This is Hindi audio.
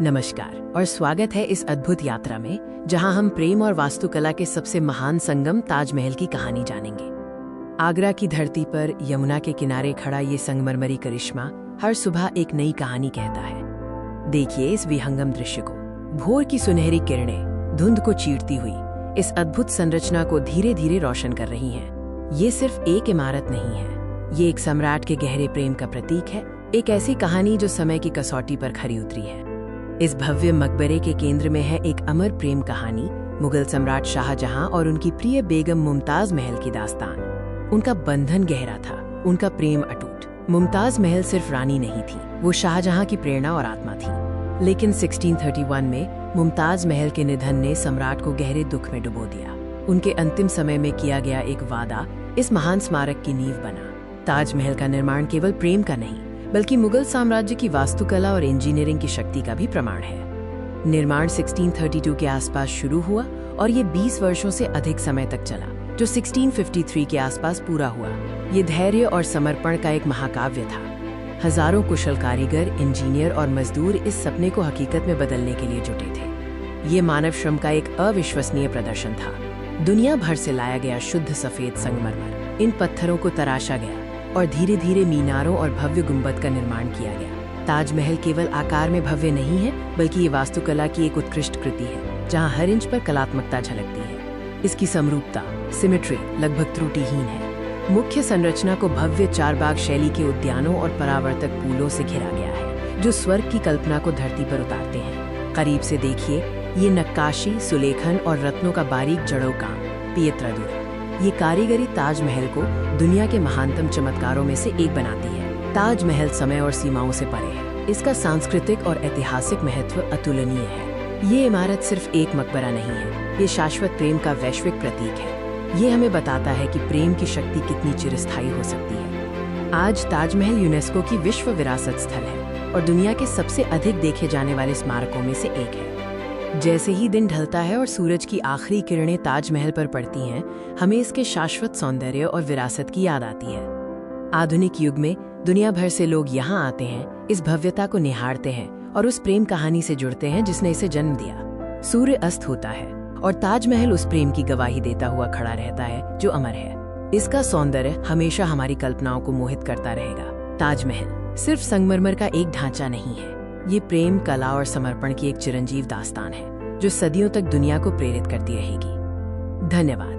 नमस्कार और स्वागत है इस अद्भुत यात्रा में जहां हम प्रेम और वास्तुकला के सबसे महान संगम ताजमहल की कहानी जानेंगे। आगरा की धरती पर यमुना के किनारे खड़ा ये संगमरमरी करिश्मा हर सुबह एक नई कहानी कहता है। देखिए इस विहंगम दृश्य को। भोर की सुनहरी किरणें धुंध को चीरती हुई इस अद्भुत संरचना को धीरे धीरे रोशन कर रही हैं। ये सिर्फ एक इमारत नहीं है, ये एक सम्राट के गहरे प्रेम का प्रतीक है, एक ऐसी कहानी जो समय की कसौटी पर खरी उतरी है। इस भव्य मकबरे के केंद्र में है एक अमर प्रेम कहानी, मुगल सम्राट शाहजहां और उनकी प्रिय बेगम मुमताज महल की दास्तान। उनका बंधन गहरा था, उनका प्रेम अटूट। मुमताज महल सिर्फ रानी नहीं थी, वो शाहजहां की प्रेरणा और आत्मा थी। लेकिन 1631 में मुमताज महल के निधन ने सम्राट को गहरे दुख में डुबो दिया। उनके अंतिम समय में किया गया एक वादा इस महान स्मारक की नींव बना। ताजमहल का निर्माण केवल प्रेम का नहीं बल्कि मुगल साम्राज्य की वास्तुकला और इंजीनियरिंग की शक्ति का भी प्रमाण है। निर्माण 1632 के आसपास शुरू हुआ और ये 20 वर्षों से अधिक समय तक चला, जो 1653 के आसपास पूरा हुआ। ये धैर्य और समर्पण का एक महाकाव्य था। हजारों कुशल कारीगर, इंजीनियर और मजदूर इस सपने को हकीकत में बदलने के लिए जुटे थे। ये मानव श्रम का एक अविश्वसनीय प्रदर्शन था। दुनिया भर से लाया गया शुद्ध सफेद संगमरमर, इन पत्थरों को तराशा गया और धीरे धीरे मीनारों और भव्य गुंबद का निर्माण किया गया। ताजमहल केवल आकार में भव्य नहीं है बल्कि ये वास्तुकला की एक उत्कृष्ट कृति है, जहां हर इंच पर कलात्मकता झलकती है। इसकी समरूपता, सिमेट्री लगभग त्रुटिहीन है। मुख्य संरचना को भव्य चारबाग शैली के उद्यानों और परावर्तक पुलों से घिरा गया है, जो स्वर्ग की कल्पना को धरती पर उतारते हैं। करीब से देखिए, ये नक्काशी, सुलेखन और रत्नों का बारीक जड़ों काम, पियत्रादुरा। ये कारीगरी ताजमहल को दुनिया के महानतम चमत्कारों में से एक बनाती है। ताजमहल समय और सीमाओं से परे है। इसका सांस्कृतिक और ऐतिहासिक महत्व अतुलनीय है। ये इमारत सिर्फ एक मकबरा नहीं है, ये शाश्वत प्रेम का वैश्विक प्रतीक है। ये हमें बताता है कि प्रेम की शक्ति कितनी चिरस्थायी हो सकती है। आज ताजमहल यूनेस्को की विश्व विरासत स्थल है और दुनिया के सबसे अधिक देखे जाने वाले स्मारकों में से एक है। जैसे ही दिन ढलता है और सूरज की आखिरी किरणें ताजमहल पर पड़ती हैं, हमें इसके शाश्वत सौंदर्य और विरासत की याद आती है। आधुनिक युग में दुनिया भर से लोग यहाँ आते हैं, इस भव्यता को निहारते हैं और उस प्रेम कहानी से जुड़ते हैं जिसने इसे जन्म दिया। सूर्य अस्त होता है और ताजमहल उस प्रेम की गवाही देता हुआ खड़ा रहता है जो अमर है। इसका सौंदर्य हमेशा हमारी कल्पनाओं को मोहित करता रहेगा। ताजमहल सिर्फ संगमरमर का एक ढांचा नहीं है, ये प्रेम, कला और समर्पण की एक चिरंजीव दास्तान है जो सदियों तक दुनिया को प्रेरित करती रहेगी। धन्यवाद।